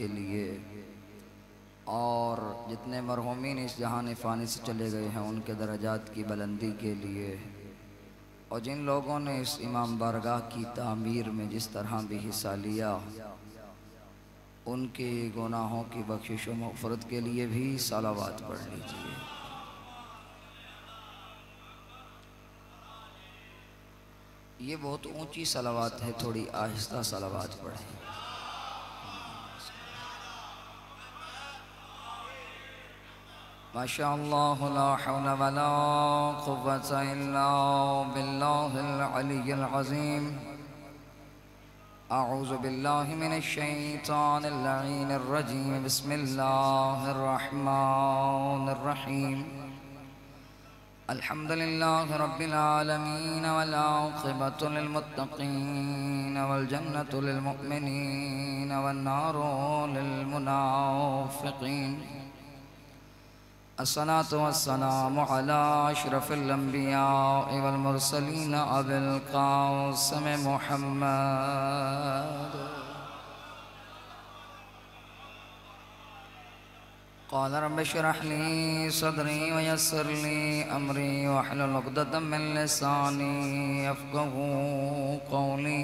के लिए और जितने मरहूमीन इस जहान फ़ानी से चले गए हैं उनके दर्जात की बुलंदी के लिए, और जिन लोगों ने इस इमाम बारगाह की तामीर में जिस तरह भी हिस्सा लिया उनके गुनाहों की बख्शिश व मग़फ़िरत के लिए भी सलावत पढ़ लीजिए। ये बहुत ऊंची सलावत है, थोड़ी आहिस्ता सलावत पढ़ें। माशाअल्लाह ला हौला वला कुव्वता इल्ला बिल्लाहिल अलिय्यिल अज़ीम। अऊज़ु बिल्लाहि मिनश शैतानिर लईनिर रजीम। बिस्मिल्लाहिर रहमानिर रहीम। अल्हम्दुलिल्लाहि रब्बिल आलमीन वल आक़िबतु लिल मुत्तक़ीन वल जन्नतु लिल मुमिनीन वन नारु लिल मुनाफ़िक़ीन। अस्सलातु वस्सलामु अला अशरफिल अंबिया वल मुरसलीन अबिल क़ासिम मुहम्मद। क़ाल रब्बि इश्रह ली सदरी व यस्सिर ली अमरी वहलुल उक़दतम मिन लिसानी यफ़क़हू क़ौली।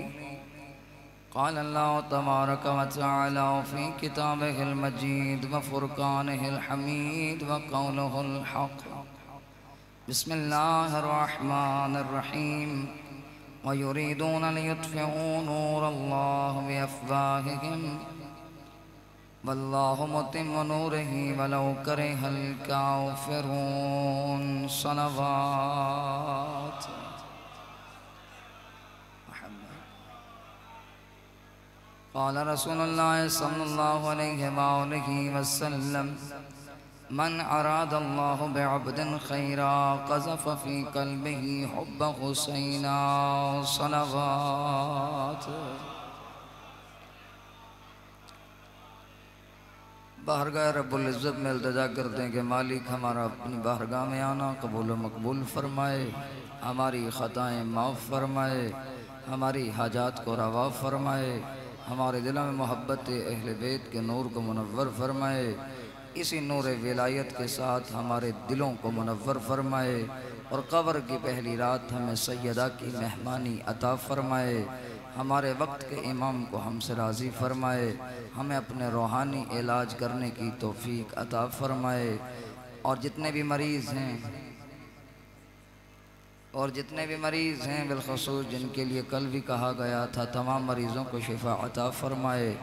क़ाल अल्लाहु तबारक व तआला फ़ी किताबिहिल मजीद व फ़ुरक़ानिहिल हमीद व क़ौलिहिल हक़। बिस्मिल्लाहिर रहमानिर रहीम। व युरीदूना लियुत्फ़िऊ नूरल्लाहि बिअफ़वाहिहिम वल्लाहु मुतिम्मु नूरिही वलौ करिहल काफ़िरून। सलावत। क़ाल रसूलुल्लाह सल्लल्लाहु अलैहि वसल्लम मन अरादल्लाहु बिअब्दिन खैरा क़ज़फ़ फ़ी क़ल्बिही हुब्ब हुसैना। सलावत। बारगाह रब्बुल इज़्ज़त में इल्तिजा करते हैं कि मालिक हमारा अपनी बारगाह में आना कबूल व मकबूल फरमाए, हमारी ख़ताएँ माफ़ फरमाए, हमारी हाजात को रवा फरमाए, हमारे दिलों में मोहब्बत अहले बैत के नूर को मुनव्वर फरमाए, इसी नूर विलायत के साथ हमारे दिलों को मुनव्वर फरमाए, और कब्र की पहली रात हमें सैयदा की मेहमानी अता फरमाए, हमारे वक्त के इमाम को हमसे राज़ी फरमाए, हमें अपने रूहानी इलाज करने की तौफीक अता फरमाए, और जितने भी मरीज़ हैं बिलख़ुसूस जिनके लिए कल भी कहा गया था, तमाम मरीज़ों को शिफा अता फ़रमाए।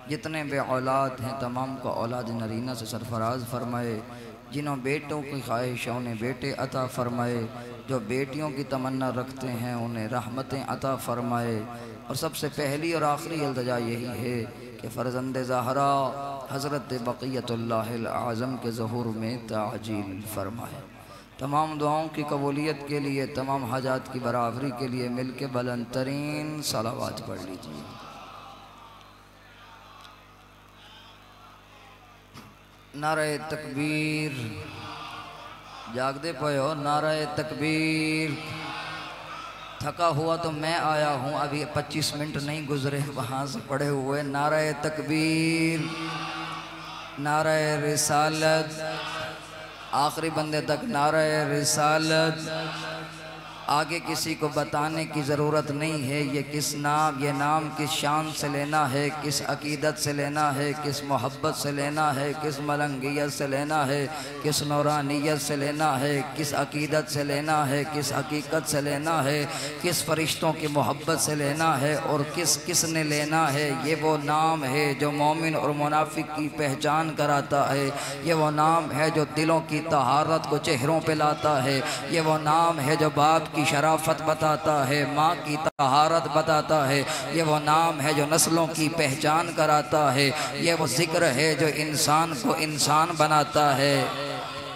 जितने बे औलाद हैं तमाम को औलाद नरीना से सरफराज फरमाए। जिन्हों बेटों की ख्वाहिश उन्हें बेटे अता फ़रमाए, जो बेटियों की तमन्ना रखते हैं उन्हें रहमतें अता फ़रमाए। और सबसे पहली और आखिरी इल्तिजा यही है कि फ़र्ज़ंद ज़हरा हज़रत बक़ियतुल्लाहिल आज़म के ज़हूर में ताजील फ़रमाए। तमाम दुआओं की कबूलियत के लिए, तमाम हाजात की बराबरी के लिए मिल के बुलंद तरीन सलावत पढ़ लीजिए। नारे तकबीर। जागदे पे हो? नारे तकबीर। थका हुआ तो मैं आया हूँ, अभी 25 मिनट नहीं गुजरे वहाँ से पढ़े हुए। नारे तकबीर, नारे रिसालत, आखिरी बंदे तक नारे रिसालत। आगे किसी को बताने की ज़रूरत नहीं है ये नाम किस शान से लेना है, किस अकीदत से लेना है, किस मोहब्बत से लेना है, किस मलंगियत से लेना है, किस नूरानियत से लेना है, किस अकीदत से लेना है, किस हकीकत से लेना है, किस फरिश्तों की मोहब्बत से लेना है और किसने लेना है। ये वो नाम है जो मोमिन और मुनाफिक की पहचान कराता है। ये वो नाम है जो दिलों की तहारत को चेहरों पे लाता है। ये वो नाम है जो बाप की शराफत बताता है, माँ की तहारत बताता है। ये वो नाम है जो नस्लों की पहचान कराता है। ये वो जिक्र है जो इंसान को इंसान बनाता है।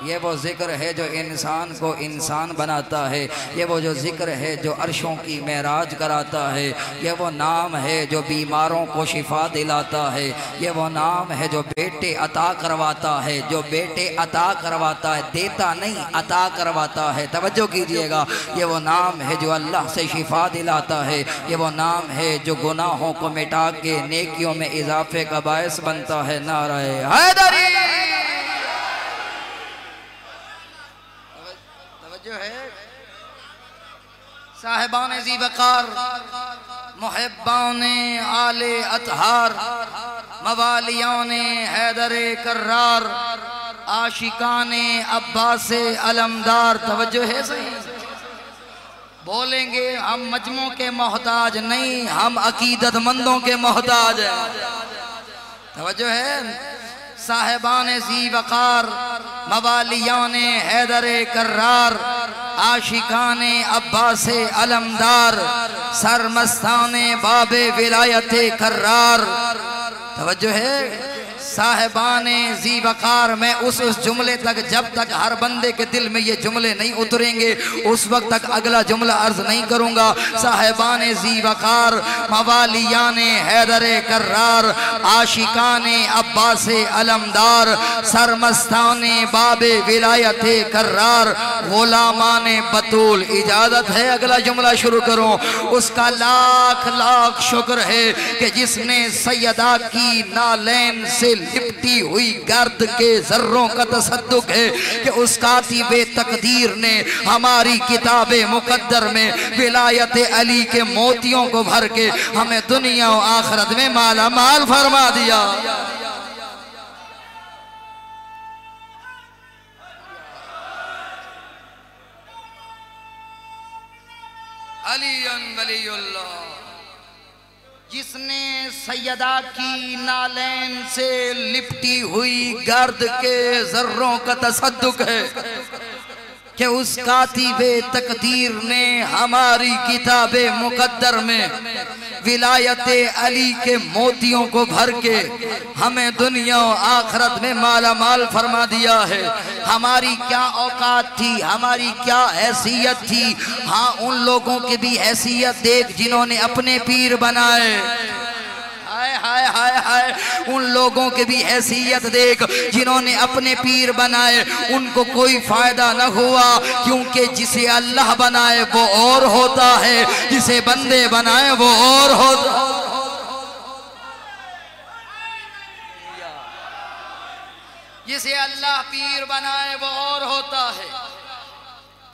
ये वो जिक्र है जो इंसान को इंसान बनाता है, ये वो जो जिक्र है जो अर्शों की मेराज कराता है, ये वो नाम है जो बीमारों को शिफा दिलाता है, ये वो नाम है जो बेटे अता करवाता है, जो बेटे अता करवाता है, देता नहीं अता करवाता है। तवज्जो कीजिएगा, ये वो नाम है जो अल्लाह से शिफा दिलाता है, ये वो नाम है जो गुनाहों को मिटा के नेकियों में इजाफे का बायस बनता है। नाराए हैदरी तवज्जो है। साहिबान ज़ी वक़ार, मुहिब्बान आले अतहार, मवालियान हैदर कर्रार, आशिकान अब्बास अलमदार। तवज्जो है सही। बोलेंगे हम मजमू के मोहताज नहीं, हम अकीदतमंदों के मोहताज हैं। तवज्जो है। साहिबान ज़ी वक़ार, मवालियान हैदर कर्रार, आशिकान अब्बास अलमदार, सरमस्तान बाबे विलायत कर्रार। तवज्जो है। साहिबान ज़ी वक़ार, मैं उस जुमले तक, जब तक हर बंदे के दिल में ये जुमले नहीं उतरेंगे उस वक्त तक अगला जुमला अर्ज नहीं करूँगा। साहिबान ज़ी वक़ार, मवालियान हैदर कर्रार, आशिकान अब्बास अलमदार, सरमस्तान बाबे विलायत कर्रार, गुलामान बतूल। इजाज़त है अगला जुमला शुरू करूँ। उसका लाख लाख शुक्र है कि जिसने सैयदा की नालैन से लिपटी हुई गर्द के जर्रों का तसद्दुक है कि उस कातिबे तकदीर ने हमारी किताबे मुकद्दर में विलायत अली के मोतियों को भर के हमें दुनिया और आखिरत में माला माल फरमा दिया। अलीयन वलीउल्लाह, जिसने सैयदा की नालैन से लिपटी हुई गर्द के जर्रों का तसद्दुक है कि उस कातिबे तकदीर ने हमारी किताबे मुकद्दर में विलायत अली के मोतियों को भर के हमें दुनिया और आखिरत में माला माल फरमा दिया है। हमारी क्या औकात थी, हमारी क्या हैसियत थी। हाँ, उन लोगों की भी हैसियत देख जिन्होंने अपने पीर बनाए। हाय हाय हाय हाय, उन लोगों की भी हैसियत देख जिन्होंने अपने पीर बनाए। उनको कोई फायदा न हुआ, क्योंकि जिसे अल्लाह बनाए वो और होता है, जिसे बंदे बनाए वो और होता। जिसे अल्लाह पीर बनाए वो और होता है।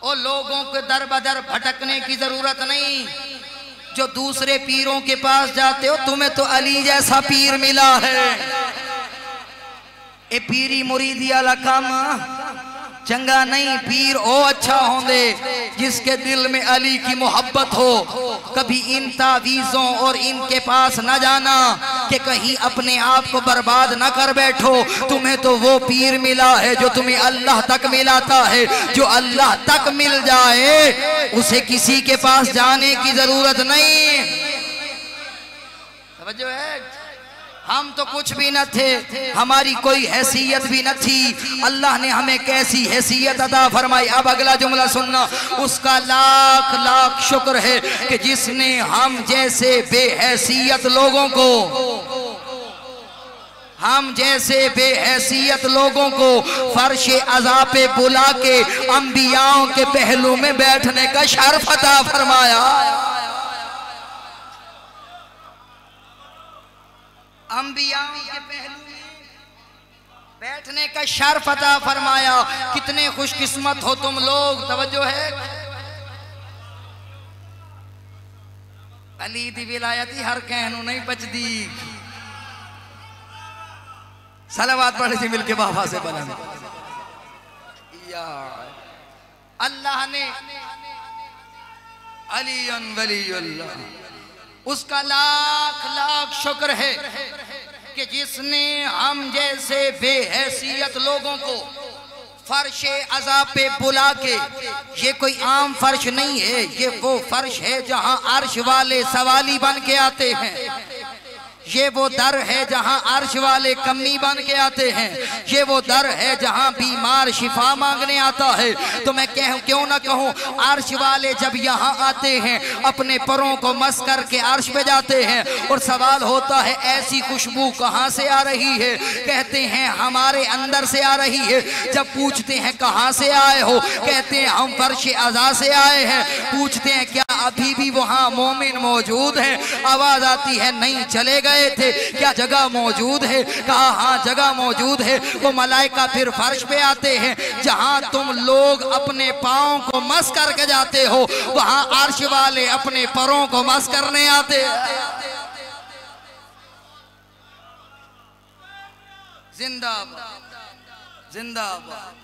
और लोगों के दर बदर भटकने की जरूरत नहीं। जो दूसरे पीरों के पास जाते हो, तुम्हें तो अली जैसा पीर मिला है। ए पीरी मुरीदी वाला काम चंगा नहीं। पीर ओ अच्छा होंदे जिसके दिल में अली की मोहब्बत हो। कभी इन तावीज़ों और इनके पास न जाना कि कहीं अपने आप को बर्बाद न कर बैठो। तुम्हें तो वो पीर मिला है जो तुम्हें अल्लाह तक मिलाता है। जो अल्लाह तक मिल जाए उसे किसी के पास जाने की जरूरत नहीं। समझो है, हम तो कुछ भी न थे, हमारी कोई हैसियत भी न थी। अल्लाह ने हमें कैसी हैसियत अता फरमाई। अब अगला जुमला सुनना। उसका लाख लाख शुक्र है कि जिसने हम जैसे बेहैसियत लोगों को, हम जैसे बेहैसियत लोगों को फर्श अज़ा पे बुला के अंबियाओं के पहलू में बैठने का शर्फ अता फरमाया। अंबियाओं के पहलू में बैठने का शर्फ अता फरमाया। कितने खुशकिस्मत हो तुम लोग। तवज्जो है। अली दी विलायती हर कहनू नहीं बचदी। सलावत पढ़े थी मिलके बाबा से बना। अल्लाह ने अलीयन वलीउल्लाह, उसका लाख लाख शुक्र है कि जिसने हम जैसे बेहैसियत लोगों को फर्श अज़ा पे बुला के, ये कोई आम फर्श नहीं है, ये वो फर्श है जहां अर्श वाले सवाली बन के आते हैं। ये वो दर है जहां अर्श वाले कमी बन के आते हैं, ये वो दर है जहां बीमार शिफा मांगने आता है। तो मैं क्यों ना कहूं, अर्श वाले जब यहाँ आते हैं अपने परों को मस करके अर्श पे जाते हैं, और सवाल होता है ऐसी खुशबू कहाँ से आ रही है, कहते हैं हमारे अंदर से आ रही है। जब पूछते हैं कहाँ से आए हो, कहते हैं हम फर्श अज़ा से आए हैं। पूछते हैं क्या अभी भी वहाँ मोमिन मौजूद है, आवाज आती है नहीं चले गए थे। क्या जगह मौजूद है, कहा हाँ जगह मौजूद है। वो मलाइका फिर फर्श पे आते हैं, जहाँ तुम लोग अपने पाँव को मस करके जाते हो, वहाँ अर्श वाले अपने परों को मस करने आते हैं। जिंदाबाद जिंदाबाद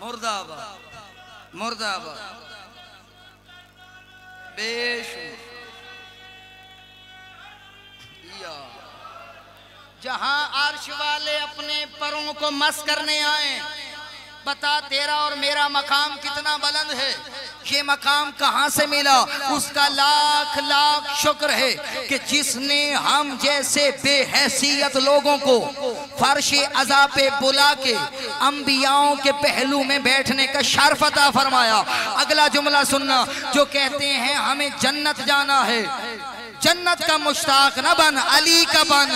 मुर्दाबाद मुर्दाबाद बेशुमार। जहां अर्श वाले अपने परों को मस करने आए, बता तेरा और मेरा मकाम कितना बुलंद है। ये मकाम कहाँ से मिला, उसका लाख लाख शुक्र है कि जिसने हम जैसे बेहैसियत लोगों को फर्श अज़ा पे बुला के अंबियाओं के पहलू में बैठने का शर्फ अता फरमाया। अगला जुमला सुनना, जो कहते हैं हमें जन्नत जाना है, जन्नत का मुश्ताक न बन, अली का बन।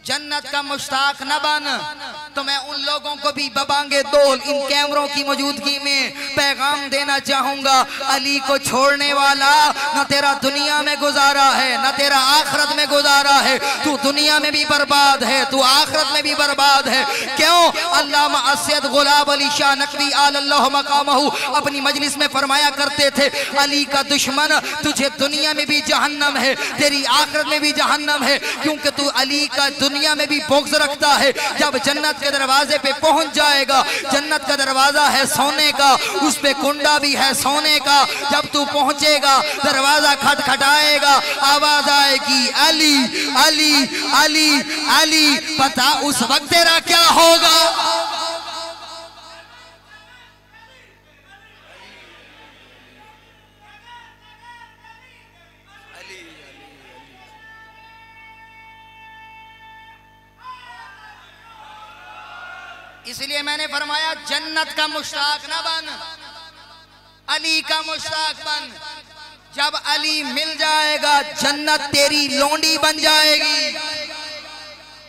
जन्नत का मुश्ताक न बन। तो मैं उन लोगों को भी बबांगे दोल इन कैमरों की मौजूदगी में पैगाम देना चाहूंगा, अली को छोड़ने वाला न तेरा दुनिया में गुजारा है न तेरा आखिरत में गुजारा है। तू दुनिया में भी बर्बाद है, तू आखिरत में भी बर्बाद है। क्यों? अल्लामा असद गुलाब अली शाह नकवी आलल्लाहु मकामहू अपनी मजलिस में फरमाया करते थे, अली का दुश्मन तुझे दुनिया में भी जहन्नम है, तेरी आखिरत में भी जहन्नम है, क्योंकि तू अली का दुनिया में भी बुग़्ज़ रखता है। जब जन्नत के दरवाजे पे पहुंच जाएगा, जन्नत का दरवाजा है सोने का, उस पे कुंडा भी है सोने का। जब तू पहुंचेगा, दरवाजा खटखटाएगा, आवाज आएगी अली अली अली अली। पता उस वक्त तेरा क्या होगा। इसलिए मैंने फरमाया जन्नत का मुश्ताक न बन, अली का मुश्ताक बन। जब अली मिल जाएगा, जन्नत तेरी लोंडी बन जाएगी।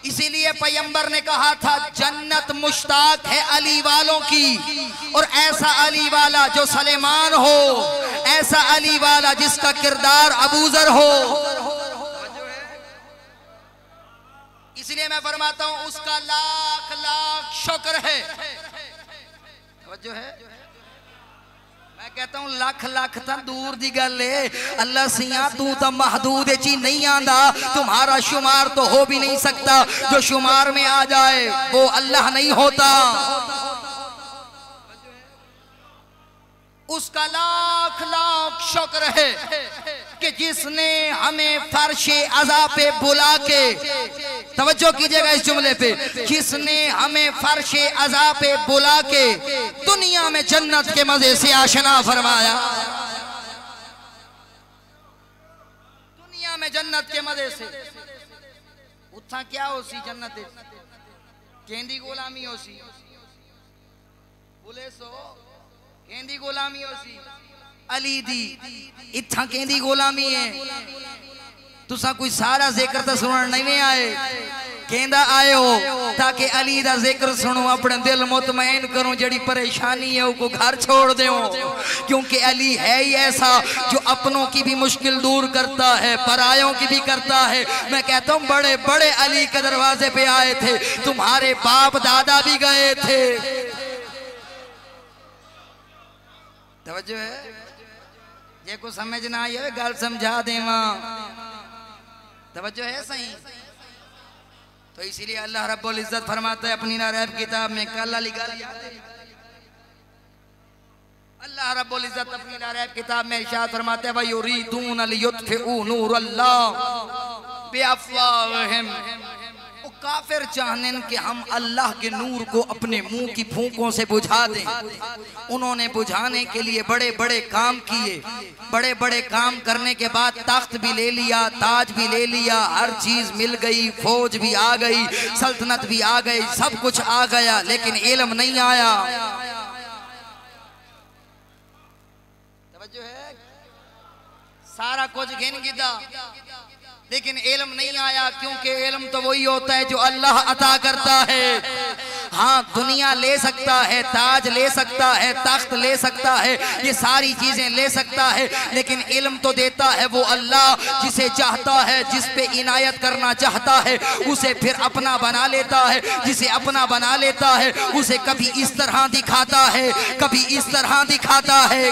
इसीलिए पैगंबर ने कहा था जन्नत मुश्ताक है अली वालों की। और ऐसा अली वाला जो सलेमान हो, ऐसा अली वाला जिसका किरदार अबूजर हो। इसलिए मैं फरमाता हूं उसका लाख लाख शुक्र है। जो है मैं कहता हूं लाख लाख तो दूर दी गल है। अल्लाह सिया तू तो महदूद ची नहीं आंदा, तुम्हारा शुमार तो हो भी नहीं सकता। जो शुमार में आ जाए वो अल्लाह नहीं होता। उसका लाख लाख शुक्र है कि जिसने हमें फर्शे अज़ा पे बुला के, तवज्जो कीजिएगा इस जुमले पे, जिसने हमें फर्शे अज़ा पे बुला के दुनिया में जन्नत के मजे से आशना फरमाया। दुनिया में जन्नत के मजे से उठा क्या हो सी जन्नत केंदी गुलामी हो सी, बोले सो केंदी गुलामी हो सी, अली दी इत्था केंदी गुलामी है। तुसा कोई सारा जिक्र तो सुनन नहीं आए, कहंदा आए हो ताकि अली दा जिक्र सुनो, अपने दिल मुतमईन करूं, जड़ी परेशानी है वो घर छोड़ दो। क्योंकि अली है ही ऐसा जो अपनों की भी मुश्किल दूर करता है, परायों की भी करता है। मैं कहता हूं बड़े बड़े अली के दरवाजे पे आए थे, तुम्हारे बाप दादा भी गए थे। तवज्जो है, ये को समझ ना आई है गल समझा देवा। तवज्जो है सही। तो इसीलिए अल्लाह रब्बुल इज्जत फरमाता है अपनी नारायब किताब में, कल अली गल याद है, अल्लाह रब्बुल इज्जत अपनी नारायब किताब में इरशाद फरमाते हैं व युरीदून लियुत्फिउ नूरल्लाह बिअफ़वाहिहिम। काफिर चाहने कि हम अल्लाह के नूर को अपने मुंह की फूंकों से बुझा दें। उन्होंने बुझाने के लिए बड़े बड़े काम किए। बड़े बड़े काम करने के बाद तख्त भी ले लिया, ताज भी ले लिया, हर चीज मिल गई, फौज भी आ गई, सल्तनत भी आ गई, सब कुछ आ गया, लेकिन इल्म नहीं आया। तवज्जो है? सारा कुछ गिन गिदा, लेकिन इल्म नहीं आया, क्योंकि इल्म तो वही होता है जो अल्लाह अता करता है। हाँ, दुनिया ले सकता है, ताज ले सकता है, तख्त ले सकता है, ये सारी चीजें ले सकता है, लेकिन इल्म तो देता है वो अल्लाह। जिसे चाहता है, जिस पे इनायत करना चाहता है, उसे फिर अपना बना लेता है। जिसे अपना बना लेता है, उसे कभी इस तरह दिखाता है, कभी इस तरह दिखाता है।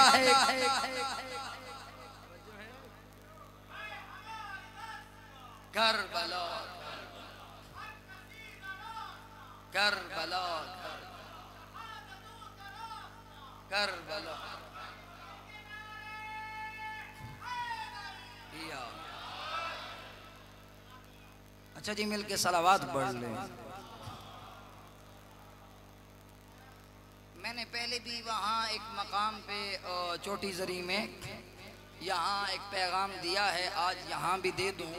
Karbala Karbala Karbala. अच्छा जी, मिलके सलावात पढ़ लें। मैंने पहले भी वहाँ एक मकाम पे चोटी जरी में यहाँ एक पैगाम दिया है, आज यहाँ भी दे दूँ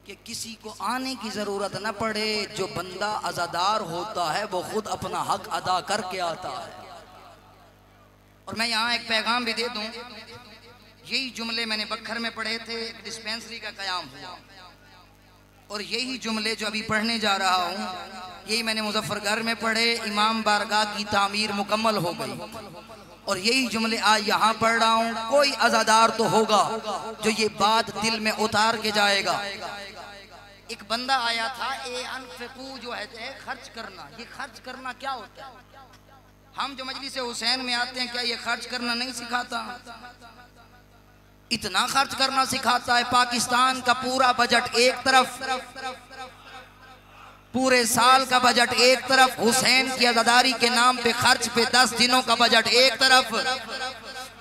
कि किसी को आने की ज़रूरत न पड़े। जो बंदा अज़ादार होता है वो खुद अपना हक अदा करके आता है। और मैं यहाँ एक पैगाम भी दे दूँ, यही जुमले मैंने बखर में पढ़े थे, एक डिस्पेंसरी का क़याम हुआ, और यही जुमले जो अभी पढ़ने जा रहा हूँ, यही मैंने मुजफ्फरगढ़ में पढ़े। इमाम बारगाह की तामीर मुकम्मल हो गई, और यही जुमले आज यहाँ पढ़ रहा हूँ। कोई अज़ादार तो होगा जो ये बात दिल में उतार के जाएगा। एक बंदा आया था, ए अनफिकू जो है खर्च करना, ये खर्च करना क्या होता है? हम जो मजलिस हुसैन में आते हैं, क्या ये खर्च करना नहीं सिखाता? इतना खर्च करना सिखाता है। पाकिस्तान का पूरा बजट एक तरफ, पूरे साल का बजट एक तरफ, हुसैन की अज़ादारी के नाम पे खर्च पे 10 दिनों का बजट एक तरफ।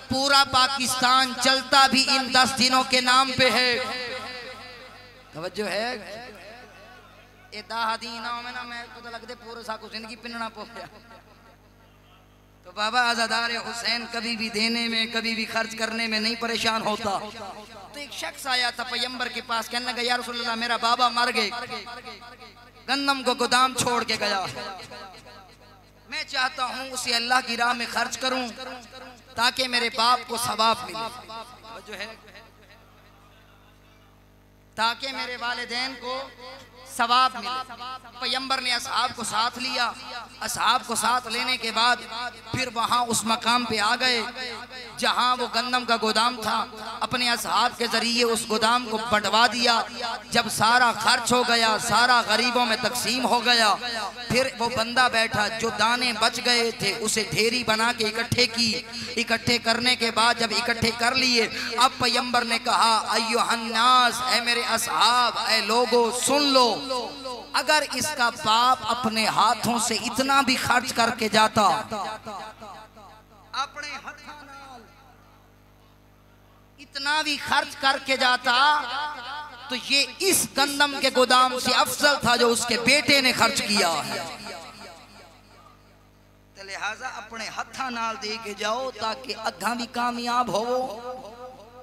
पूरा पाकिस्तान चलता भी इन 10 दिनों के नाम पे है। तवज्जो है? ए 10 दिनों में ना मैं तो लगते पूरे साको जिंदगी पिनना पो गया। तो बाबा अज़ादार हुसैन कभी भी देने में, कभी भी खर्च करने में नहीं परेशान होता। तो एक शख्स आया था पैगंबर के पास, कहने लगा, या रसूलल्लाह, मेरा बाबा मर गए, गंदम को गोदाम छोड़ के गया, मैं चाहता हूँ उसे अल्लाह की राह में खर्च करूं ताकि मेरे बाप को सवाब मिले, जो है ताकि मेरे वालिदैन को सवाब मिले। पैगंबर ने असहाब को साथ लिया। असहाब को साथ लेने के बाद फिर वहाँ उस मकाम पे आ गए जहाँ वो गंदम का गोदाम था। अपने असहाब के जरिए उस गोदाम को बंटवा दिया। जब सारा खर्च हो गया, सारा गरीबों में तकसीम हो गया, फिर वो बंदा बैठा, जो दाने बच गए थे उसे ढेरी बना के इकट्ठे की। इकट्ठे करने के बाद जब इकट्ठे कर लिए, अब पैगंबर ने कहा, अय्युहन्नास, ऐ मेरे असहाब, ऐ लोगो सुन लो, अगर इसका बाप अपने हाथों से इतना भी खर्च करके जाता, अपने हाथों नाल इतना भी खर्च करके जाता, तो ये इस गंदम के गोदाम से अफजल था जो उसके बेटे ने खर्च किया है। तो लिहाजा अपने हाथों नाल दे के जाओ ताकि अद्धा भी कामयाब हो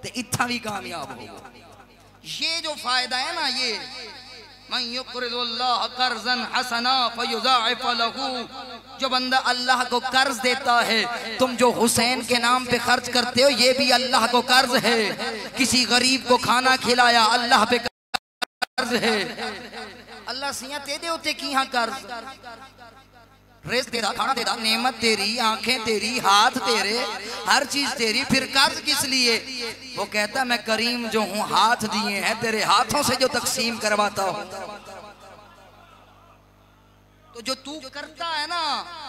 तो इतना भी कामयाब हो। ये जो फायदा है ना, ये मन युक़रिदुल्लाह कर्ज़न हसना फयुज़ाइफ़ लहू, जो बंदा अल्लाह को कर्ज देता है, तुम जो हुसैन के नाम पे खर्च करते हो ये भी अल्लाह को कर्ज है। किसी गरीब को खाना खिलाया, अल्लाह पे कर्ज है। अल्लाह सिया ते दे होते की यहाँ कर्ज, रेस तेरा, खाना तेरा, नेमत तेरी, आंखें तेरी, हाथ तेरे, हर चीज तेरी, फिर कर्ज किस लिए? वो कहता मैं करीम जो हूँ, हाथ दिए हैं, तेरे हाथों से जो तकसीम करवाता हूँ। तो जो तू करता है ना,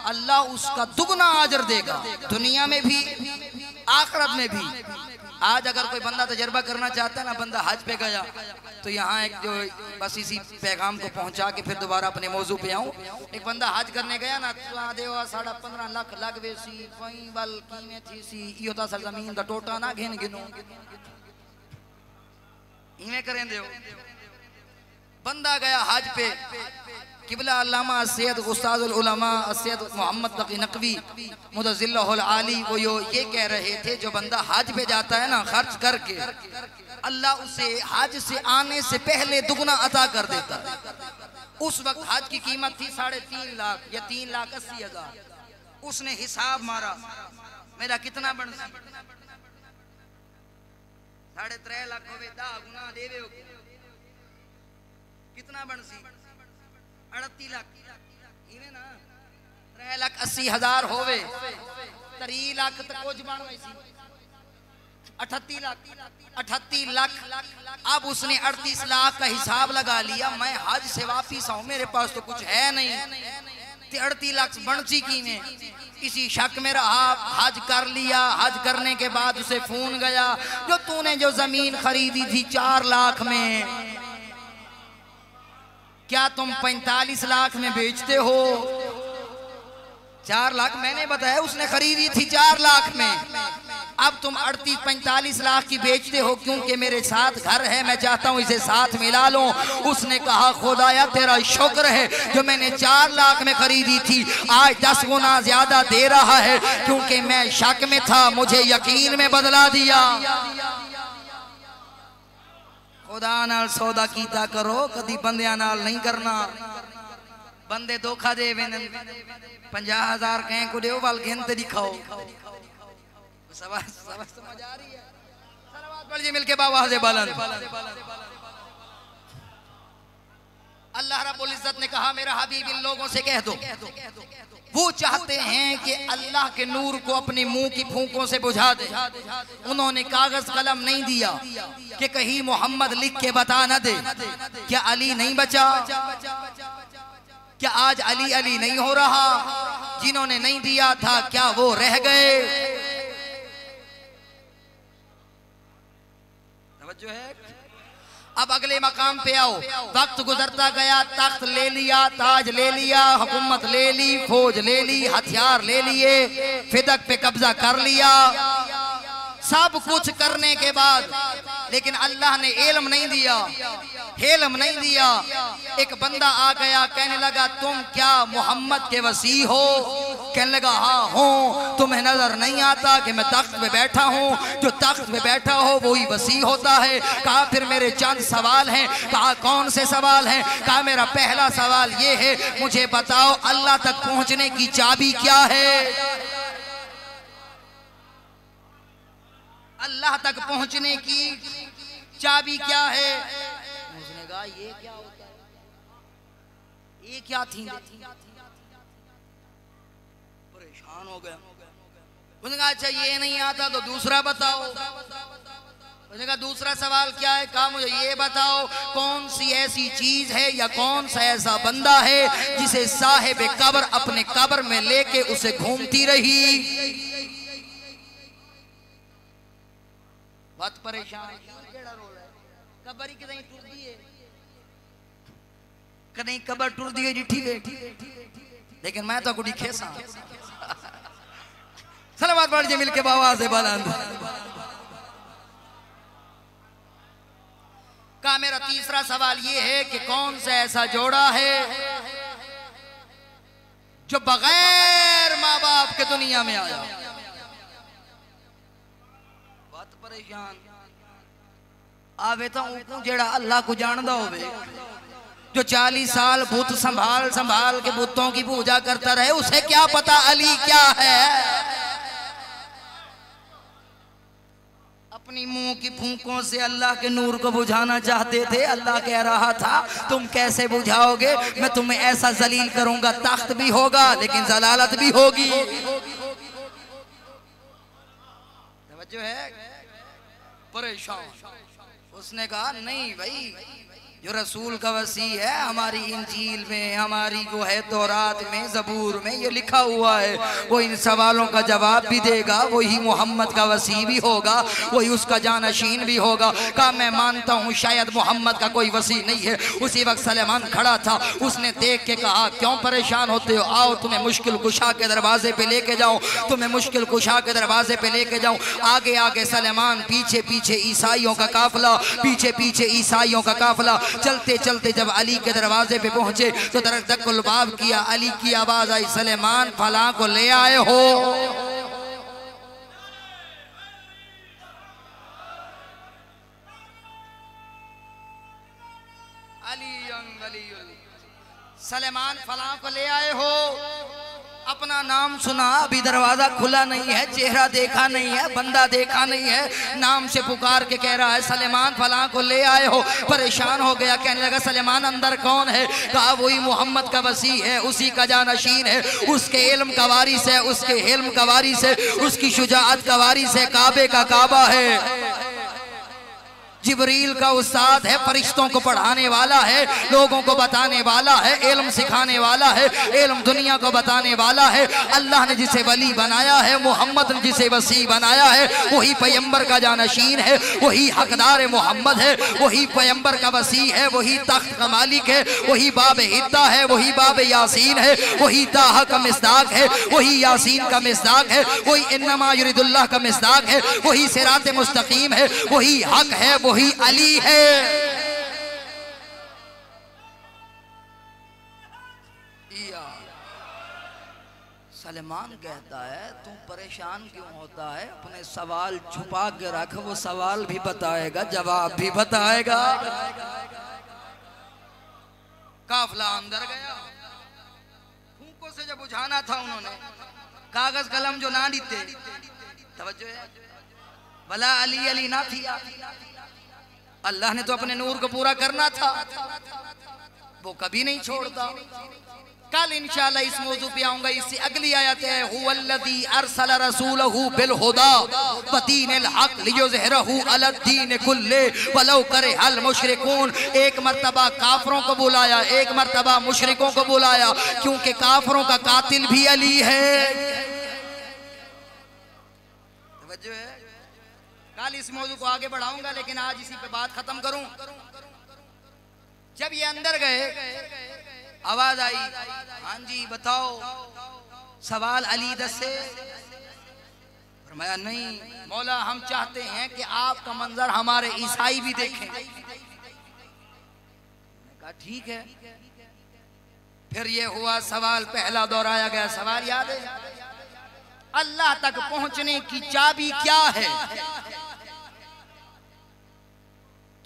अल्लाह उसका दुगना अजर देगा, दुनिया में भी आखिरत में भी। आज अगर कोई बंदा तजर्बा करना चाहता है ना, बंदा हज पे गया तो यहाँ एक जो बस इसी पैगाम को पहुंचा के फिर दोबारा अपने मौजू पे आऊँ। एक बंदा हज करने गया ना, देवा 15.5 लाख लग वे सी, वहीं बल कीमें थी सी, यो था सरजमीन दा टोटा ना घिन गिनो, इवें करें दो। बंदा गया हज पे, किबला अल्लामा सैयद उस्तादुल उलमा सैयद मोहम्मद तकी नकवी मुदज़िल्लहुल आली वो ये कह रहे थे, जो बंदा हज पे जाता है ना खर्च करके, अल्लाह उसे हज से आने से पहले दुगना अता कर देता है। उस वक्त हज की कीमत थी 3.5 लाख या 3,80,000। उसने हिसाब मारा, मेरा कितना बन 3.5 लाख होवे 10 गुना देवे कितना बनसी 38 लाख इने ना 3,80,000 होवे 3 लाख तक कुछ बन वैसी 38 लाख। अब उसने 38 लाख का हिसाब लगा लिया, मैं हज से वापिस आऊं, मेरे पास तो कुछ है नहीं, 38 लाख बनसी की ने। इसी शक में रहा, हज कर लिया। हज करने के बाद उसे फोन गया, जो तूने जो जमीन खरीदी थी 4 लाख में, क्या तुम 45 लाख में बेचते हो? 4 लाख मैंने बताया, उसने खरीदी थी 4 लाख में। अब तुम 38-45 लाख की बेचते हो, क्योंकि मेरे साथ घर है, मैं चाहता हूं इसे साथ मिला लो। उसने कहा खुदाया तेरा शुक्र है जो मैंने 4 लाख में खरीदी थी, आज 10 गुना ज्यादा दे रहा है, क्योंकि मैं शक में था, मुझे यकीन में बदला दिया। खुदा नाल सौदा कीता करो, कदी बंदियां नाल नहीं करना। बंदे धोखा दे 50,000 कहीं को देव वाल गिनते दिखाओ। समझ आ रही है? सलावत पढ़िए मिलके बाबा से बुलंद। अल्लाह रब्बुल इज्जत ने कहा मेरा हबीब इन लोगों से कह दो, वो चाहते हैं कि अल्लाह के नूर को अपने मुंह की फूंकों से बुझा दे। उन्होंने कागज कलम नहीं दिया कि कहीं मोहम्मद लिख के बता न दे। क्या अली नहीं बचा? क्या आज अली अली नहीं हो रहा? जिन्होंने नहीं दिया था क्या वो रह गए? तवज्जो है? अब अगले मकाम पे आओ। वक्त गुजरता गया, तख्त ले लिया, ताज ले लिया, हुकूमत ले ली, फौज ले ली, हथियार ले लिए, फिदक पे कब्जा कर लिया, सब कुछ करने के बाद लेकिन अल्लाह ने इल्म नहीं दिया, इल्म नहीं दिया। एक बंदा आ गया, कहने लगा तुम क्या मोहम्मद के वसी हो? कहने लगा हाँ हूँ। तुम्हें नजर नहीं आता कि मैं तख्त पे बैठा हूँ? जो तख्त पे बैठा हो वही वसी होता है। कहा फिर मेरे चंद सवाल हैं। कहा कौन से सवाल हैं? कहा मेरा पहला सवाल ये है, मुझे बताओ अल्लाह तक पहुँचने की चाबी क्या है? अल्लाह तक पहुंचने की चाबी क्या है? उसने कहा ये क्या होता है? ये क्या थी? परेशान हो गया। उसने कहा अच्छा ये नहीं आता तो दूसरा बताओ। उसने कहा दूसरा सवाल क्या है? कहा मुझे ये बताओ कौन सी ऐसी चीज है या कौन सा ऐसा बंदा है जिसे साहिब कब्र अपने कब्र में लेके उसे घूमती रही? बहुत परेशान। कबर ही कहीं टूट दिए, कहीं कबर टूट दिए जी, ठीक है, लेकिन मैं तो कुछ खेसा। सलावत पढ़िए मिलके बाबा से बुलंद। का मेरा तीसरा सवाल ये है कि कौन सा ऐसा जोड़ा है जो बगैर माँ बाप के दुनिया में आया? परेशान आवे तो जेड़ा अल्लाह को जानदा होवे, जो 40 साल बुत संभाल संभाल के बुतों की पूजा करता रहे, उसे क्या पता अली क्या है? अपनी मुंह की फूंकों से अल्लाह के नूर को बुझाना चाहते थे। अल्लाह कह रहा था तुम कैसे बुझाओगे? मैं तुम्हें ऐसा जलील करूंगा, तख्त भी होगा लेकिन जलालत भी होगी। तवज्जो है? परेशान। उसने कहा नहीं भाई, जो रसूल का वसी है हमारी इंजील में, हमारी जो है तौरात में, ज़बूर में ये लिखा हुआ है, वो इन सवालों का जवाब भी देगा, वही मोहम्मद का वसी भी होगा, वही उसका जानशीन भी होगा। कहा मैं मानता हूँ शायद मोहम्मद का कोई वसी नहीं है। उसी वक्त सलेमान खड़ा था, उसने देख के कहा क्यों परेशान होते हो? आओ तुम्हें मुश्किल कुशा के दरवाजे पे लेके जाऊँ, तुम्हें मुश्किल कुशा के दरवाजे पे लेके जाऊँ। आगे आगे सलेमान, पीछे पीछे ईसाइयों का काफिला, पीछे पीछे ईसाइयों का काफिला। चलते चलते जब अली के दरवाजे पे पहुंचे तो दरकुल बाब किया, अली की आवाज आई, सलेमान फला को ले आए हो। सलेमान फला को ले आए हो। अपना नाम सुना, अभी दरवाजा खुला नहीं है, चेहरा देखा नहीं है, बंदा देखा नहीं है, नाम से पुकार के कह रहा है सलेमान फला को ले आए हो। परेशान हो गया, कहने लगा सलेमान अंदर कौन है? कहा वही मोहम्मद का वसी है, उसी का जानशीन है, उसके इल्म का वारिस है, उसके हिल्म का वारिस है, उसकी शुजाअत का वारिस है, काबे का काबा है, जिब्रील का उस्ताद है, फरिश्तों को पढ़ाने वाला है, लोगों को बताने वाला है, इल्म सिखाने वाला है, इल्म दुनिया को बताने वाला है। अल्लाह ने जिसे वली बनाया है, मोहम्मद ने जिसे वसी बनाया है, वही पैगंबर का जानशीन है, वही हकदार मोहम्मद है, वही पैगंबर का वसी है, वही तख्त का मालिक है, वही बाब हिद्दा है, वही बाब यासीन है, वही ताहा का मिस्दाक है, वही यासीन का मिस्दाक है, वही इन्नमा युरिदुल्लाह का मिस्दाक है, वही सिरात मुस्तकीम है, वही हक है, वही अली है। सलेमान कहता है तू परेशान क्यों होता है, अपने सवाल छुपा के रख, वो सवाल भी बताएगा, जवाब भी बताएगा। काफिला अंदर गया, फूंकों से जब बुझाना था उन्होंने, कागज कलम जो ना दीते, तवज्जो है, भला अली अली ना थी, अल्लाह ने तो अपने नूर को पूरा करना था, वो कभी नहीं छोड़ता। कल इंशाल्लाह इस मौजू पे आऊंगा। इससे अगली आयत है हुवल्लज़ी अरसल रसूलहु बिल हुदा व दीनिल हक लियुज़हिरहु अलद्दीन कुल्ले वलौ करहल मुशरिकून। एक मर्तबा काफरों को बुलाया, एक मर्तबा मुशरिकों को बुलाया, क्योंकि काफरों का कातिल भी अली है। तवज्जो है, कल इस मौजू को आगे बढ़ाऊंगा, लेकिन आज इसी पे बात खत्म करूं। जब ये अंदर गए आवाज आई, हाँ जी बताओ, सवाल अली दस से? फरमाया नहीं मौला, हम चाहते हैं कि आपका मंजर हमारे ईसाई भी देखें। कहा ठीक है। फिर ये हुआ, सवाल पहला दोहराया गया। सवाल याद है? अल्लाह तक पहुंचने की चाबी क्या है?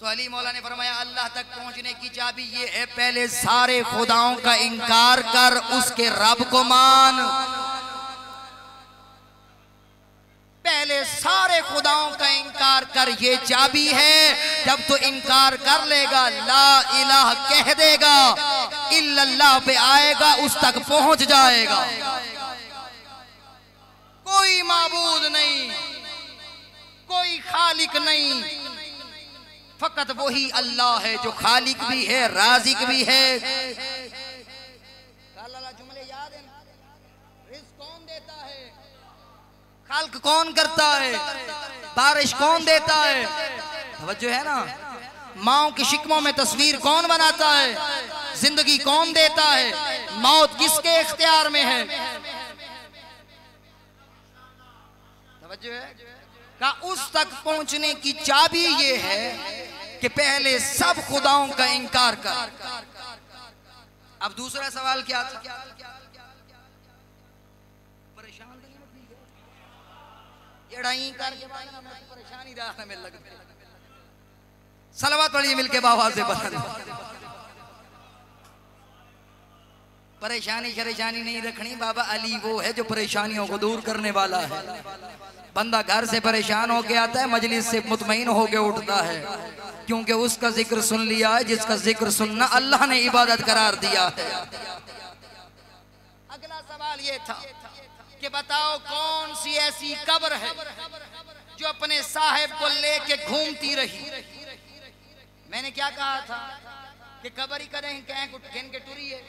तो अली मौला ने फरमाया अल्लाह तक पहुंचने की चाबी ये है, पहले सारे खुदाओं का इनकार कर, उसके रब को मान। पहले सारे खुदाओं का इनकार कर, ये चाबी है। जब तो इनकार कर लेगा, ला इलाह कह देगा, इल्लल्लाह पे आएगा, उस तक पहुंच जाएगा। कोई माबूद नहीं, कोई खालिक नहीं, फकत वही अल्लाह है जो खालिक भी है, राज़िक भी है। जुमले याद है? रिज़्क़ कौन देता है? खल्क़ कौन करता है? बारिश कौन देता है? तवज्जो है ना? माओ की शिकमों में तस्वीर कौन बनाता है? जिंदगी कौन देता है? मौत किसके इख्तियार में है? तवज्जो है का उस तक पहुंचने की चाबी ये है कि पहले सब खुदाओं का इनकार कर। अब दूसरा सवाल क्या था? परेशान परेशानी में लग गए। सलवात पढ़िए मिलके बाबा से बता। परेशानी शरेशानी नहीं रखनी, बाबा अली वो है जो परेशानियों को दूर करने वाला है। बंदा घर से परेशान होके आता है, मजलिस से मुतमईन होके उठता है, क्योंकि उसका जिक्र सुन लिया है, जिसका जिक्र सुनना अल्लाह ने इबादत करार दिया है। अगला सवाल ये था कि बताओ कौन सी ऐसी कब्र है जो अपने साहिब को लेके घूमती रही? मैंने क्या कहा था कि कब्र ही करें कहें के टुरी है,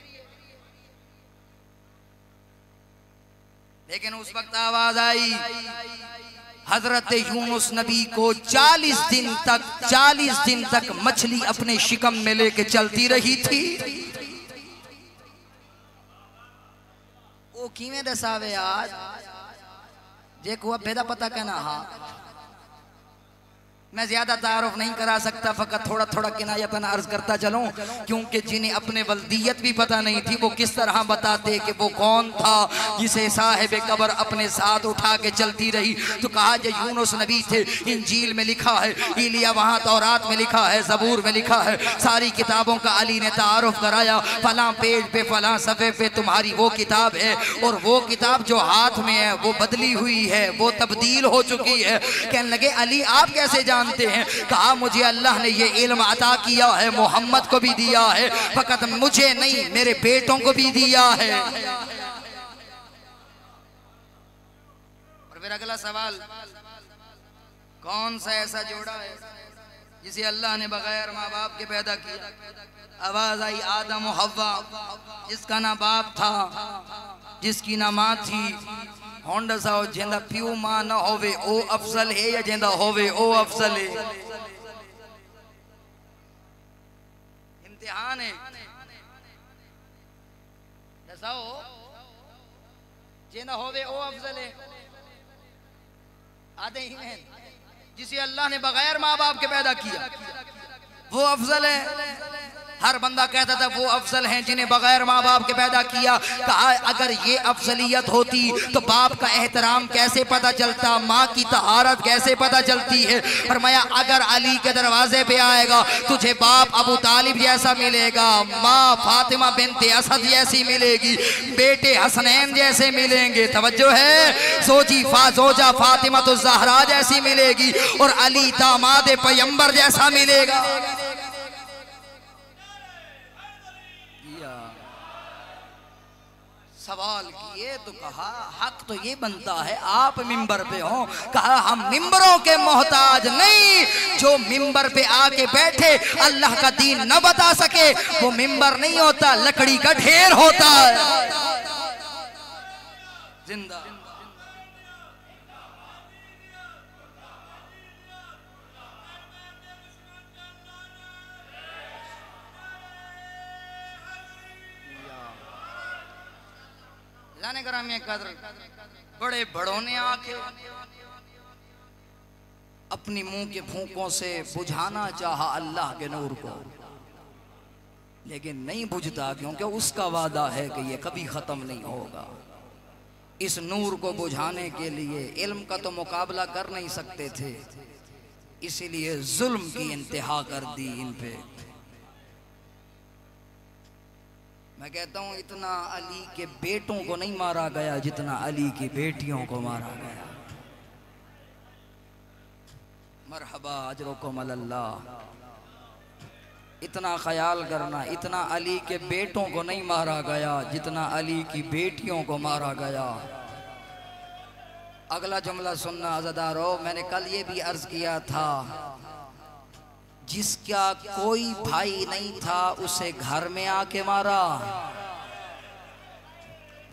लेकिन उस वक्त आवाज आई, हजरत यूनुस नबी को 40 दिन तक मछली अपने शिकम में लेके चलती रही थी। वो किवें दसावे आज जे को बेदा पता कहना। हाँ मैं ज्यादा तारुफ नहीं करा सकता, फकत थोड़ा थोड़ा किनायतन अर्ज करता चलूं, क्योंकि जिन्हें अपने वल्दियत भी पता नहीं थी वो किस तरह बताते कि वो कौन था जिसे साहिब कब्र अपने साथ उठा के चलती रही। तो कहा जो यूनुस नबी थे, इंजील में लिखा है, इलिया वहाँ तौरात में लिखा है, ज़बूर में लिखा है, सारी किताबों का अली ने तारुफ कराया। फलां पेज पे फलां सफ़े पे तुम्हारी वो किताब है, और वो किताब जो हाथ में है वो बदली हुई है, वो तब्दील हो चुकी है। कहने लगे अली आप कैसे जानते हैं? कहा मुझे अल्लाह ने ये इल्म अता किया है, मोहम्मद को भी दिया है, फकत मुझे नहीं मेरे बेटों को भी दिया है। और फिर अगला सवाल, कौन सा ऐसा जोड़ा है जिसे अल्लाह ने बगैर माँ बाप के पैदा किया? आवाज आई आदम और हव्वा, जिसका ना बाप था, जिसकी ना माँ थी। होंड साओ जेंदा प्यू मां न होवे ओ अफजल है, या जेंदा होवे ओ अफजल है? इम्तिहान है। दसाओ जेंदा होवे ओ अफजल है? आधे ही में जिसे अल्लाह ने बगैर माँ बाप के पैदा किया वो अफजल है। हर बंदा कहता था वो अफजल हैं जिन्हें बगैर माँ बाप के पैदा किया। कहा अगर ये अफजलियत होती तो बाप का एहतराम कैसे पता चलता, माँ की तहारत कैसे पता चलती है। फरमाया अगर अली के दरवाजे पे आएगा तुझे बाप अबू तालिब जैसा मिलेगा, माँ फातिमा बिनते असद जैसी मिलेगी, बेटे हसनैन जैसे मिलेंगे, तवज्जो है, जोजा फातिमा तो ज़हरा जैसी मिलेगी, और अली दामाद पैगंबर जैसा मिलेगा। सवाल किए तो कहा हक तो ये बनता है आप मिंबर पे हो। कहा हम मिंबरों के मोहताज नहीं, जो मिंबर पे आके बैठे अल्लाह का दीन न बता सके वो मिंबर नहीं होता, लकड़ी का ढेर होता है। जिंदा जाने ग्राम्य कदर बड़े बड़ों ने आके अपनी मुंह के फूंकों से बुझाना चाहा अल्लाह के नूर को, लेकिन नहीं बुझता, क्योंकि उसका वादा है कि ये कभी खत्म नहीं होगा। इस नूर को बुझाने के लिए इल्म का तो मुकाबला कर नहीं सकते थे, इसीलिए जुल्म की इंतहा कर दी इन पे। मैं कहता हूँ इतना अली के बेटों को नहीं मारा गया जितना अली की बेटियों को मारा गया। मरहबा अजरुकुम अल्लाह। इतना ख्याल करना, इतना अली के बेटों को नहीं मारा गया जितना अली की बेटियों को मारा गया। अगला जुमला सुनना अज़ादारो, मैंने कल ये भी अर्ज किया था, जिसका कोई भाई नहीं था उसे घर में आके मारा,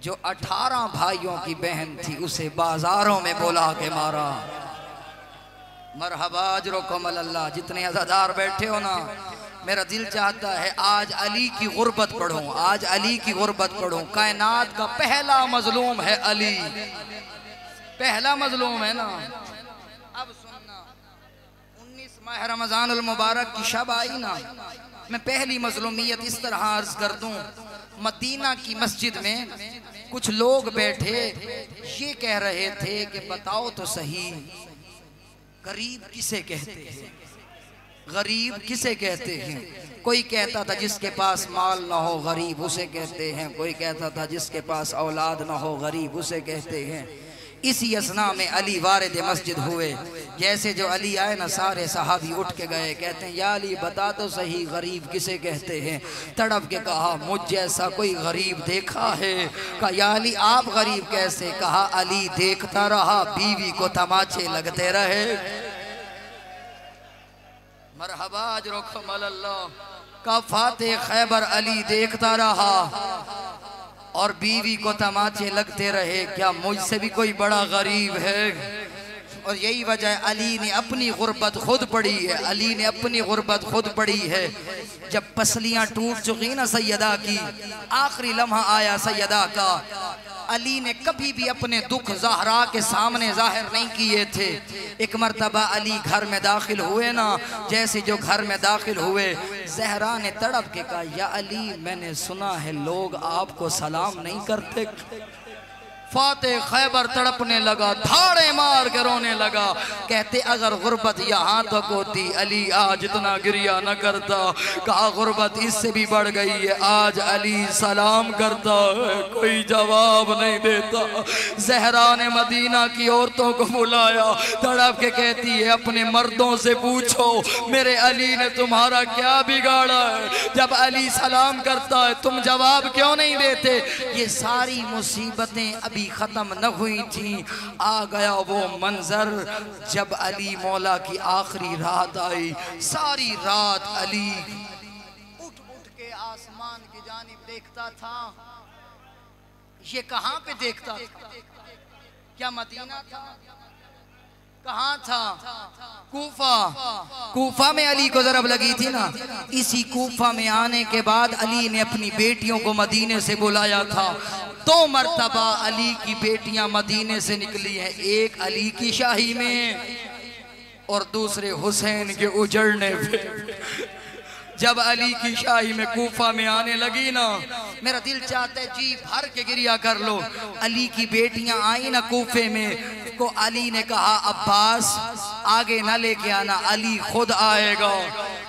जो 18 भाइयों की बहन थी उसे बाजारों में बुला के मारा। मरहबा अजरुकुम अल्लाह। जितने अज़ादार बैठे हो ना, मेरा दिल चाहता है आज अली की गुर्बत पढ़ूं, आज अली की गुर्बत पढ़ूं। कायनात का पहला मजलूम है अली, पहला मजलूम है ना। अब सुनना, 19 माह रमज़ानुल मुबारक की शब आई ना, मैं पहली मजलूमियत इस तरह अर्ज कर दूं। मदीना की मस्जिद में कुछ लोग बैठे ये कह रहे थे कि बताओ तो सही, गरीब किसे कहते हैं, गरीब किसे कहते हैं। कोई कहता था जिसके पास माल ना हो गरीब उसे कहते हैं, कोई कहता था जिसके पास औलाद ना हो गरीब उसे कहते हैं। इसी असना में अली वारिद मस्जिद हुए। जैसे जो अली आए ना, सारे सहाबी उठ के गए, कहते हैं या अली बता तो सही गरीब किसे कहते हैं। तड़प के कहा मुझ जैसा कोई गरीब देखा है? कहा या अली आप गरीब कैसे? कहा अली देखता रहा बीवी को तमाचे लगते रहे। मरहबा अजरुकुम अल्लाह। का फाते खैबर अली देखता रहा और बीवी को तमाचे लगते रहे, क्या मुझसे भी कोई बड़ा गरीब है? और यही वजह अली ने अपनी गुर्बत खुद पड़ी है, अली ने अपनी गुर्बत खुद पड़ी है। जब पसलियां टूट चुकी ना सैयदा की, आखिरी लम्हा आया सैयदा का, अली ने कभी भी अपने दुख ज़हरा के सामने जाहिर नहीं किए थे। एक मर्तबा अली घर में दाखिल हुए ना, जैसे जो घर में दाखिल हुए, ज़हरा ने तड़प के कहा, या अली मैंने सुना है लोग आपको सलाम नहीं करते। फाते खैबर तड़पने लगा, धाड़े मार के रोने लगा। कहते अगर गुर्बत यहाँ तक होती अली आज इतना गिरिया न करता। कहा गुर्बत इससे भी बढ़ गई है, आज अली सलाम करता है, कोई जवाब नहीं देता। ज़हरा ने मदीना की औरतों को बुलाया, तड़प के कहती है अपने मर्दों से पूछो मेरे अली ने तुम्हारा क्या बिगाड़ा है, जब अली सलाम करता है तुम जवाब क्यों नहीं देते। ये सारी मुसीबतें अभी खत्म न हुई थी। आ गया वो मंजर जब अली मौला की आखिरी रात आई। सारी रात अली उठ उठ के आसमान की जानिब देखता था। ये कहां पे देखता था? क्या मदीना था? कहां था? कूफा। कूफा में अली को ज़रब लगी थी ना। इसी कूफा में आने के बाद अली ने अपनी बेटियों को मदीने से बुलाया था। 2 मर्तबा अली की बेटियां मदीने से निकली हैं, एक अली की शाही में और दूसरे हुसैन के उजड़ने पे। जब अली की शाही में कूफा में आने लगी ना, मेरा दिल चाहता है जी भर के गिरिया कर लो। अली की बेटियां आई ना कूफे में, को अली ने कहा अब्बास आगे ना लेके आना, अली खुद आएगा।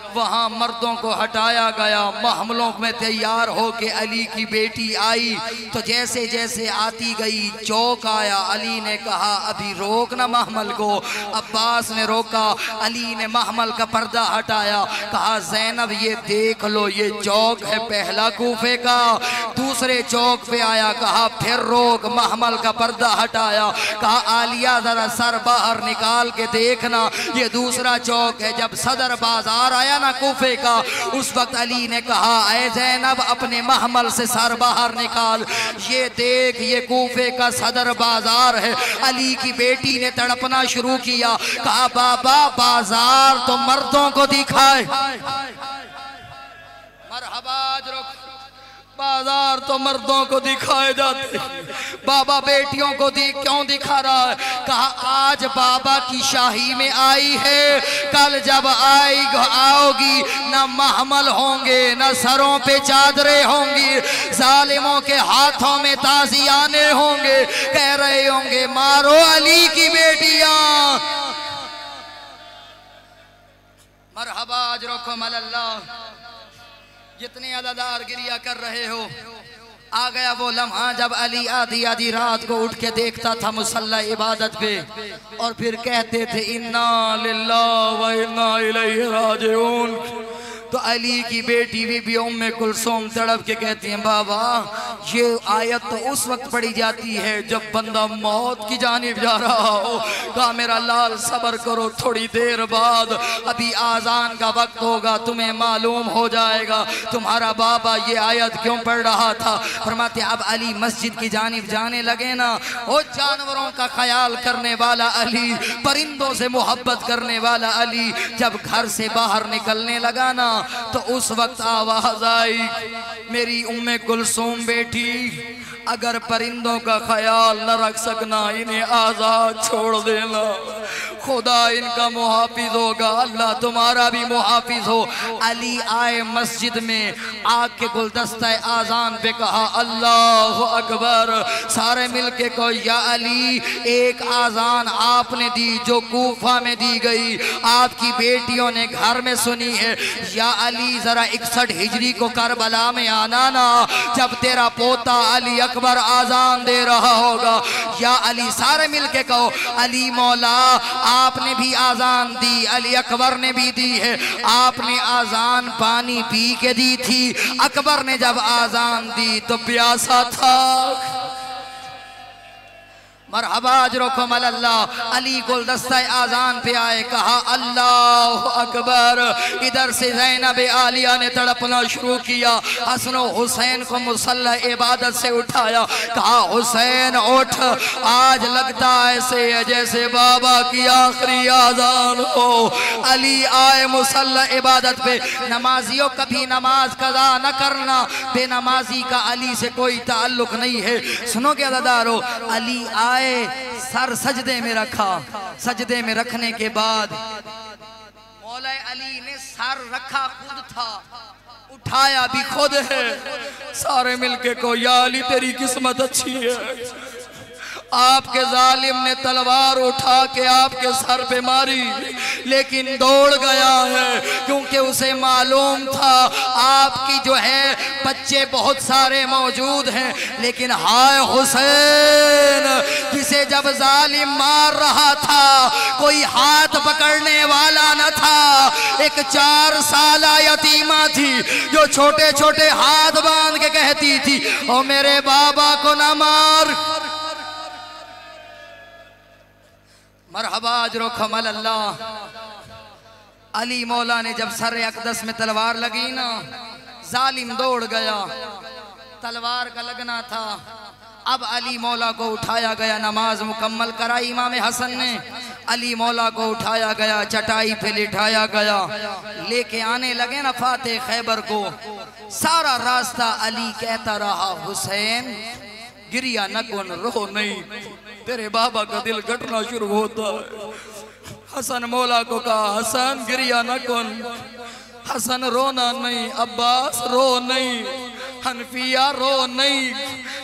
वहाँ मर्दों को हटाया गया, महमलों में तैयार होके अली की बेटी आई। तो जैसे जैसे आती गई चौक आया, अली ने कहा अभी रोक ना महमल को। अब्बास ने रोका, अली ने महमल का पर्दा हटाया, कहा ज़ैनब ये देख लो ये चौक है पहला कूफे का। दूसरे चौक पे आया, कहा फिर रोक, महमल का पर्दा हटाया, कहा आलिया जरा सर बाहर निकाल के देखना ये दूसरा चौक है। जब सदर बाजार आया ना कूफे का, उस वक्त अली ने कहा ऐ ज़ैनब अपने महमल से सर बाहर निकाल, ये देख ये कूफे का सदर बाजार है। अली की बेटी ने तड़पना शुरू किया, कहा बाबा बाजार तो मर्दों को दिखाए। मरहबा बाजार तो मर्दों को दिखाए जाते, बाबा बेटियों को क्यों दिखा रहा है? कहा आज बाबा की शाही में आई है, कल जब आओगी न महमल होंगे न सरों पे चादरें होंगी, जालिमों के हाथों में ताजियाने होंगे, कह रहे होंगे मारो अली की बेटियां। मरहबा अजरकुम अल्लाह। जितने अदादार गिरिया कर रहे हो, आ गया वो लम्हा जब अली आधी आधी रात को उठ के देखता था मुसल्ला इबादत पे और फिर कहते थे इन्ना लिल्लाहि व इन्ना इलैहि राजिऊन। तो अली की बेटी बीबी उम्मे कुलसूम तड़प के कहती हैं बाबा ये आयत तो उस वक्त पढ़ी जाती है जब बंदा मौत की जानिब जा रहा हो। कहा मेरा लाल सब्र करो, थोड़ी देर बाद अभी आज़ान का वक्त होगा, तुम्हें मालूम हो जाएगा तुम्हारा बाबा ये आयत क्यों पढ़ रहा था। फरमाते अब अली मस्जिद की जानिब जाने लगे ना, वो जानवरों का ख्याल करने वाला अली, परिंदों से मोहब्बत करने वाला अली जब घर से बाहर निकलने लगा ना, तो उस वक्त आवाज आई मेरी उम्मे कुलसूम बेटी अगर परिंदों का ख्याल न रख सकना इन्हें आजाद छोड़ देना, खुदा इनका मुहाफिज होगा, अल्लाह तुम्हारा भी मुहाफिज हो। अली आए मस्जिद में, आग के गुलदस्ता आज़ान पे कहा अल्लाह अकबर। सारे मिलके कहो या अली एक आज़ान आपने दी जो कूफा में दी गई, आपकी बेटियों ने घर में सुनी है। या अली जरा 61 हिजरी को करबला में आना ना, जब तेरा पोता अली अकबर आज़ान दे रहा होगा। या अली सारे मिलके कहो अली मौला आपने भी आज़ान दी, अली अकबर ने भी दी है। आपने आज़ान पानी पी के दी थी, अकबर ने जब आज़ान दी तो प्यासा था। मरहबा अजरकुम अल्लाह। अली गुलदस्ता आजान पे आए, कहा अल्लाह अकबर। इधर से ज़ैनब आलिया ने तड़पना शुरू किया। हसन हुसैन को मुसल्ला इबादत से उठाया, कहा हुसैन उठ, आज लगता ऐसे है जैसे बाबा की आखिरी आजान हो। अली आए मुसल्ला इबादत पे। नमाजियों कभी नमाज कज़ा न करना, बेनमाजी का अली से कोई ताल्लुक नहीं है। सुनो क्या दादारो, अली आए, सर सजदे में रखा। सजदे में रखने के बाद मौला अली ने सर रखा खुद था, उठाया भी खुद है। सारे मिलके को या अली तेरी किस्मत अच्छी है, आपके जालिम ने तलवार उठा के आपके सर पे मारी, लेकिन दौड़ गया है क्योंकि उसे मालूम था आपकी जो है बच्चे बहुत सारे मौजूद हैं। लेकिन हाय हुसैन, जिसे जब जालिम मार रहा था कोई हाथ पकड़ने वाला न था। एक 4 साला यतीमा थी जो छोटे छोटे हाथ बांध के कहती थी, ओ मेरे बाबा को न मार। मरहबा अजरकुम अल्लाह। अली मौला ने जब सर अक़दस में तलवार लगी ना, जालिम दौड़ गया, तलवार का लगना था। अब अली मौला को उठाया गया, नमाज मुकम्मल कराई इमाम हसन ने। अली मौला को उठाया गया, चटाई पे लिटाया गया, लेके आने लगे ना फाते खैबर को। सारा रास्ता अली कहता रहा, हुसैन गिरिया न कौन, रो नहीं, तेरे बाबा का दिल घटना शुरू होता है। हसन मौला को कहा, हसन गिरिया न कौन, हसन रोना नहीं, अब्बास रो नहीं, हनफिया रो नहीं।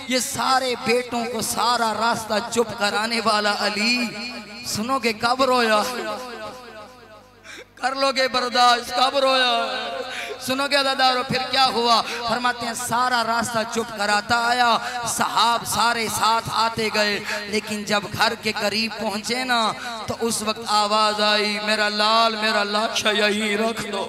ये सारे बेटों को सारा रास्ता चुप कराने वाला अली, सुनोगे कब रोया, कर लोगे बर्दाश्त, कब रोया, सुनोगे दादारो। फिर क्या हुआ, फरमाते हैं सारा रास्ता चुप कराता आया, सहाब सारे साथ आते गए। लेकिन जब घर के करीब पहुंचे ना, तो उस वक्त आवाज आई, मेरा लाल मेरा लाशा यही रख दो,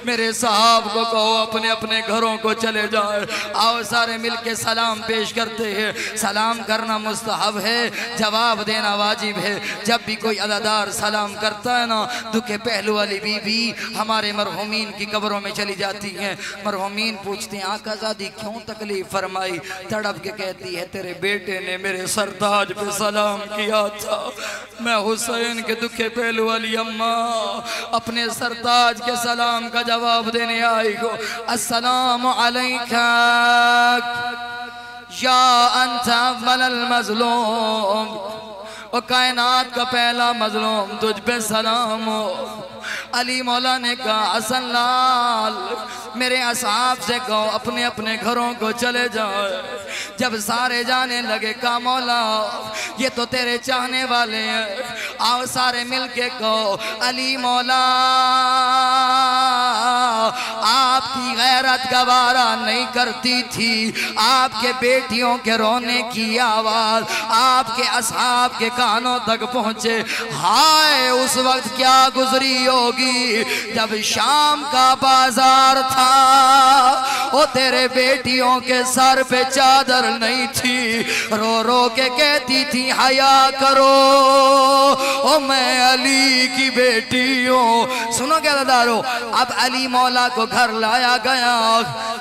मेरे साहब को कहो अपने अपने घरों को चले जाए। आओ सारे मिलके सलाम पेश करते हैं। सलाम करना मुस्तहब है, जवाब देना वाजिब है। जब भी कोई अदादार सलाम करता है ना, दुखे पहलू वाली बीबी हमारे मरहुमीन की कब्रों में चली जाती हैं। मरहुमीन पूछते हैं, आकाज़ादी क्यों तकलीफ फरमाई? तड़प के कहती है, तेरे बेटे ने मेरे सरताज पे सलाम किया था, मैं हुसैन के दुखे पहलू वाली अम्मा अपने सरताज के सलाम का जवाब देने आई हो। अस्सलामु अलैका या अंता अव्वलल मज़लूम, ओ कायनात का पहला मजलूम तुझ पे सलाम हो। अली मौला ने कहा, हसन लाल मेरे असहाब से कहो अपने अपने घरों को चले जाओ। जब सारे जाने लगे, कहा मौला ये तो तेरे चाहने वाले हैं, आओ सारे मिलके कहो, अली मौला आपकी गैरत गवारा नहीं करती थी, आपके बेटियों के रोने की आवाज आपके असहाब के कानों तक पहुंचे। हाय उस वक्त क्या गुजरी होगी जब शाम का बाजार था, ओ तेरे बेटियों के सर पे चादर नहीं थी, रो रो के कहती थी हया करो, ओ मैं अली की बेटी हूँ। सुनो क्या दादारो, अब अली मौला को घर लाया गया।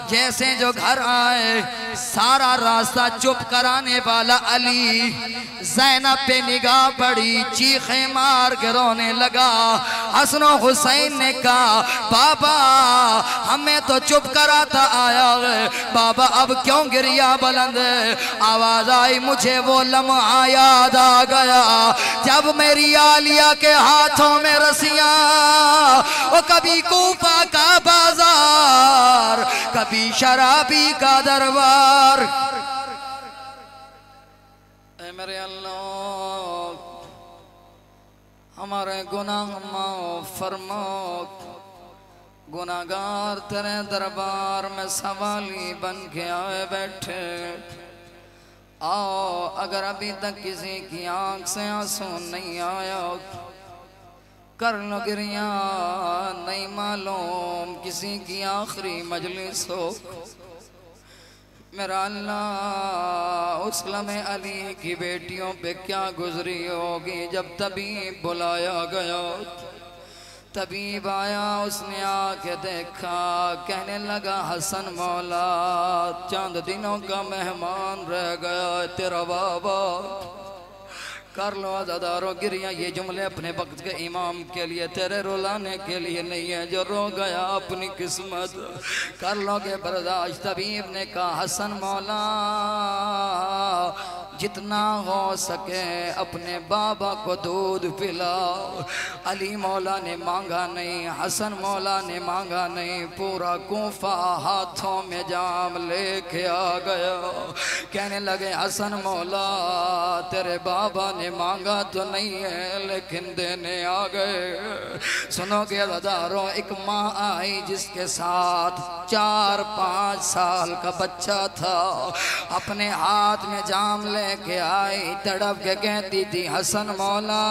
जैसे जो घर आए, सारा रास्ता चुप कराने वाला अली ज़ैनब पे निगाह पड़ी, चीखे मार के रोने लगा। हसन हुसैन ने कहा, बाबा हमें तो चुप कराता आया है, बाबा अब क्यों गिरिया बुलंद है? आवाज आई, मुझे वो लम्हा याद आ गया जब मेरी आलिया के हाथों में रसियां, वो कभी कूफा का बाजार, कभी शराबी का दरबार। ऐ मेरे अल्लाह हमारे गुनाह माफ फरमा, गुनाहगार तेरे दरबार में सवाली बन के आए बैठे। आओ अगर अभी तक किसी की आंख से आंसू नहीं आया, कर लो गिरिया, नहीं मालूम किसी की आखिरी मजलिस हो। मेरा अल्लाह उस्लम अली की बेटियों पे क्या गुजरी होगी। जब तबीब बुलाया गया, तबीब आया, उसने आके देखा, कहने लगा हसन मौला चंद दिनों का मेहमान रह गया तेरा बाबा। कर लो आज़ादारों गिरिया, ये जुमले अपने वक्त के इमाम के लिए, तेरे रुलाने के लिए नहीं है। जो रो गया अपनी किस्मत कर लोगे बर्दाश्त। तबीब ने कहा हसन मौला जितना हो सके अपने बाबा को दूध पिलाओ। अली मौला ने मांगा नहीं, हसन मौला ने मांगा नहीं, पूरा कूफा हाथों में जाम लेके आ गया। कहने लगे हसन मौला तेरे बाबा ने मांगा तो नहीं है लेकिन देने आ गए। सुनोगे अज़ादारों, एक माँ आई जिसके साथ 4-5 साल का बच्चा था, अपने हाथ में जाम लेके आई, तड़प के कहती थी हसन मौला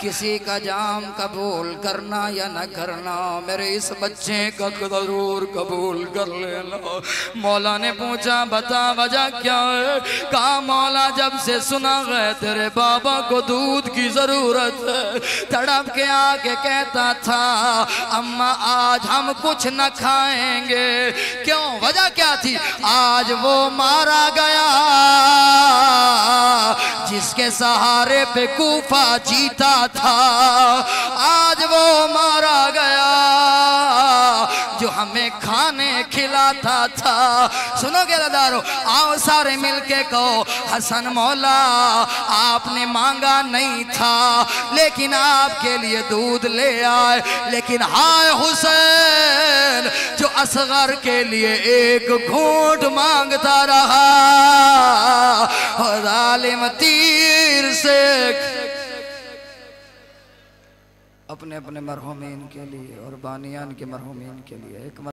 किसी का जाम कबूल करना या न करना, मेरे इस बच्चे का जरूर कबूल कर लेना। मौला ने पूछा बता वजह क्या है? कहा मौला जब से सुना है तेरे बाबा को दूध की जरूरत है, तड़प के आके कहता था अम्मा आज हम कुछ न खाएंगे। क्यों, वजह क्या थी? आज वो मारा गया जिसके सहारे पे कूफा जीता था, आज वो मारा गया जो हमें खाने खिलाता था। सुनोगे दादारो, आओ सारे मिलके कहो हसन मौला आपने मांगा नहीं था लेकिन आपके लिए दूध ले आए। लेकिन हाय हुसैन जो असगर के लिए एक घूंट मांगता रहा, जालिम तीर से अपने अपने मरहुमीन के लिए और बानियान के मरहुमीन के लिए एक